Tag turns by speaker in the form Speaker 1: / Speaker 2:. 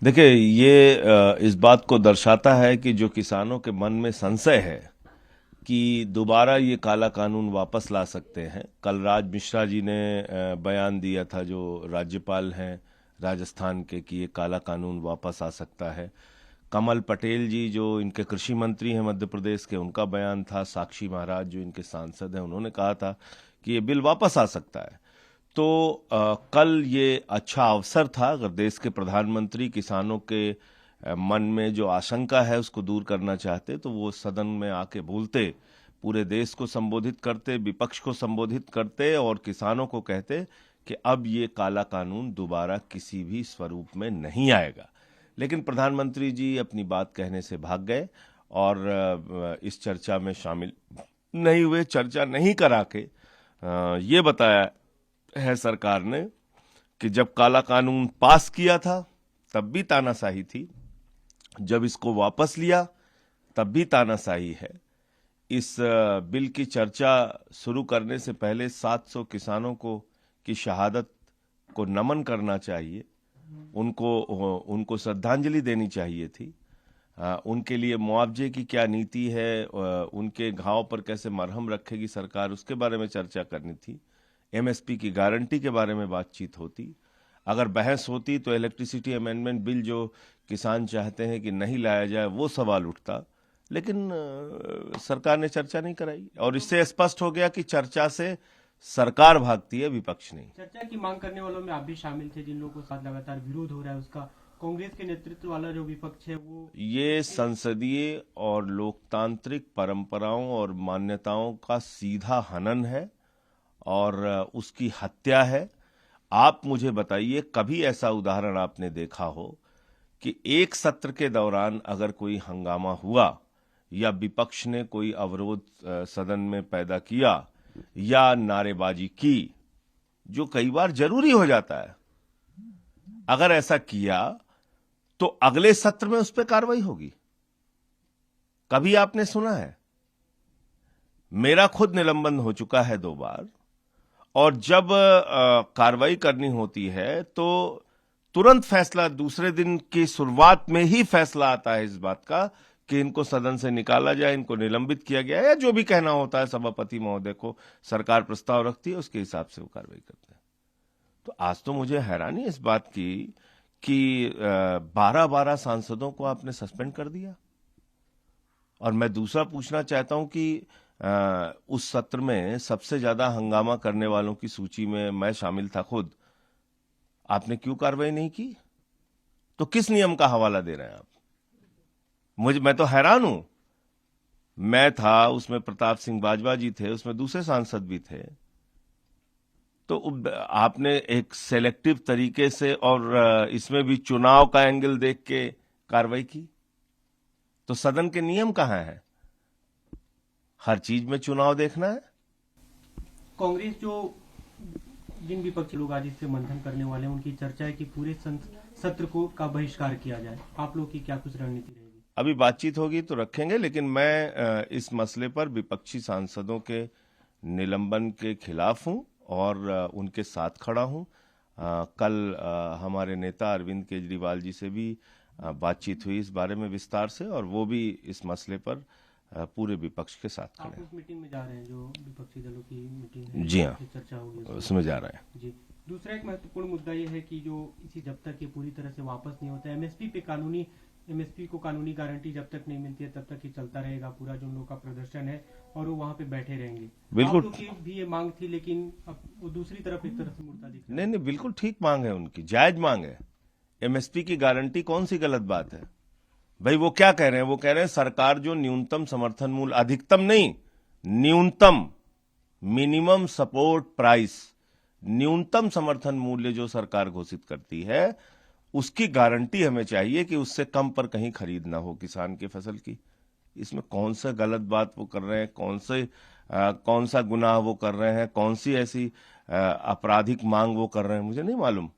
Speaker 1: देखिए, ये इस बात को दर्शाता है कि जो किसानों के मन में संशय है कि दोबारा ये काला कानून वापस ला सकते हैं। कलराज मिश्रा जी ने बयान दिया था, जो राज्यपाल हैं राजस्थान के, कि ये काला कानून वापस आ सकता है। कमल पटेल जी, जो इनके कृषि मंत्री हैं मध्य प्रदेश के, उनका बयान था। साक्षी महाराज, जो इनके सांसद हैं, उन्होंने कहा था कि ये बिल वापस आ सकता है। तो कल ये अच्छा अवसर था, अगर देश के प्रधानमंत्री किसानों के मन में जो आशंका है उसको दूर करना चाहते तो वो सदन में आके बोलते, पूरे देश को संबोधित करते, विपक्ष को संबोधित करते और किसानों को कहते कि अब ये काला कानून दोबारा किसी भी स्वरूप में नहीं आएगा। लेकिन प्रधानमंत्री जी अपनी बात कहने से भाग गए और इस चर्चा में शामिल नहीं हुए। चर्चा नहीं करा के ये बताया है सरकार ने कि जब काला कानून पास किया था तब भी तानाशाही थी, जब इसको वापस लिया तब भी तानाशाही है। इस बिल की चर्चा शुरू करने से पहले 700 किसानों को की शहादत को नमन करना चाहिए, उनको श्रद्धांजलि देनी चाहिए थी। उनके लिए मुआवजे की क्या नीति है, उनके घाव पर कैसे मरहम रखेगी सरकार, उसके बारे में चर्चा करनी थी। एमएसपी की गारंटी के बारे में बातचीत होती। अगर बहस होती तो इलेक्ट्रिसिटी अमेंडमेंट बिल जो किसान चाहते हैं कि नहीं लाया जाए, वो सवाल उठता। लेकिन सरकार ने चर्चा नहीं कराई और इससे स्पष्ट हो गया कि चर्चा से सरकार भागती है, विपक्ष नहीं।
Speaker 2: चर्चा की मांग करने वालों में आप भी शामिल थे, जिन लोगों के साथ लगातार विरोध हो रहा है उसका। कांग्रेस के नेतृत्व वाला जो विपक्ष है वो,
Speaker 1: ये संसदीय और लोकतांत्रिक परंपराओं और मान्यताओं का सीधा हनन है और उसकी हत्या है। आप मुझे बताइए, कभी ऐसा उदाहरण आपने देखा हो कि एक सत्र के दौरान अगर कोई हंगामा हुआ या विपक्ष ने कोई अवरोध सदन में पैदा किया या नारेबाजी की, जो कई बार जरूरी हो जाता है, अगर ऐसा किया तो अगले सत्र में उस पर कार्रवाई होगी? कभी आपने सुना है? मेरा खुद निलंबन हो चुका है 2 बार, और जब कार्रवाई करनी होती है तो तुरंत फैसला, दूसरे दिन की शुरुआत में ही फैसला आता है इस बात का कि इनको सदन से निकाला जाए, इनको निलंबित किया गया, या जो भी कहना होता है सभापति महोदय को सरकार प्रस्ताव रखती है, उसके हिसाब से वो कार्रवाई करते हैं। तो आज तो मुझे हैरानी इस बात की कि 12-12 सांसदों को आपने सस्पेंड कर दिया। और मैं दूसरा पूछना चाहता हूं कि उस सत्र में सबसे ज्यादा हंगामा करने वालों की सूची में मैं शामिल था खुद। आपने क्यों कार्रवाई नहीं की? तो किस नियम का हवाला दे रहे हैं आप? मैं तो हैरान हूं। मैं था उसमें, प्रताप सिंह बाजवा जी थे उसमें, दूसरे सांसद भी थे। तो आपने एक सेलेक्टिव तरीके से और इसमें भी चुनाव का एंगल देख के कार्रवाई की। तो सदन के नियम कहां है? हर चीज में चुनाव देखना है?
Speaker 2: कांग्रेस जो जिन विपक्षी लोग आज इससे मंथन करने वाले हैं, उनकी चर्चा है कि पूरे सत्र को का बहिष्कार किया जाए। आप लोग की क्या कुछ रणनीति रहेगी?
Speaker 1: अभी बातचीत होगी तो रखेंगे, लेकिन मैं इस मसले पर विपक्षी सांसदों के निलंबन के खिलाफ हूं और उनके साथ खड़ा हूं। कल हमारे नेता अरविंद केजरीवाल जी से भी बातचीत हुई इस बारे में विस्तार से, और वो भी इस मसले पर पूरे विपक्ष के साथ खड़े हैं।
Speaker 2: उस मीटिंग में जा रहे हैं जो विपक्षी दलों की मीटिंग है?
Speaker 1: जी हाँ,
Speaker 2: चर्चा होगी
Speaker 1: उसमें जा रहे हैं।
Speaker 2: जी। दूसरा एक महत्वपूर्ण मुद्दा ये है कि जो इसी, जब तक ये पूरी तरह से वापस नहीं होता, एमएसपी को कानूनी गारंटी जब तक नहीं मिलती है तब तक ये चलता रहेगा पूरा, जो उन लोगों का प्रदर्शन है, और वो वहां पे बैठे रहेंगे।
Speaker 1: बिल्कुल।
Speaker 2: आप लोग की भी ये मांग थी, लेकिन अब वो दूसरी तरफ एक तरह से मुड़ता दिख रहा है।
Speaker 1: नहीं, बिल्कुल ठीक मांग है उनकी, जायज मांग है। एमएसपी की गारंटी कौन सी गलत बात है? भाई वो क्या कह रहे हैं? वो कह रहे हैं सरकार जो न्यूनतम समर्थन मूल्य, अधिकतम नहीं, न्यूनतम, मिनिमम सपोर्ट प्राइस, न्यूनतम समर्थन मूल्य जो सरकार घोषित करती है, उसकी गारंटी हमें चाहिए कि उससे कम पर कहीं खरीद ना हो किसान की फसल की। इसमें कौन सा गलत बात वो कर रहे हैं, कौन सा गुनाह वो कर रहे हैं, कौन सी ऐसी आपराधिक मांग वो कर रहे हैं, मुझे नहीं मालूम।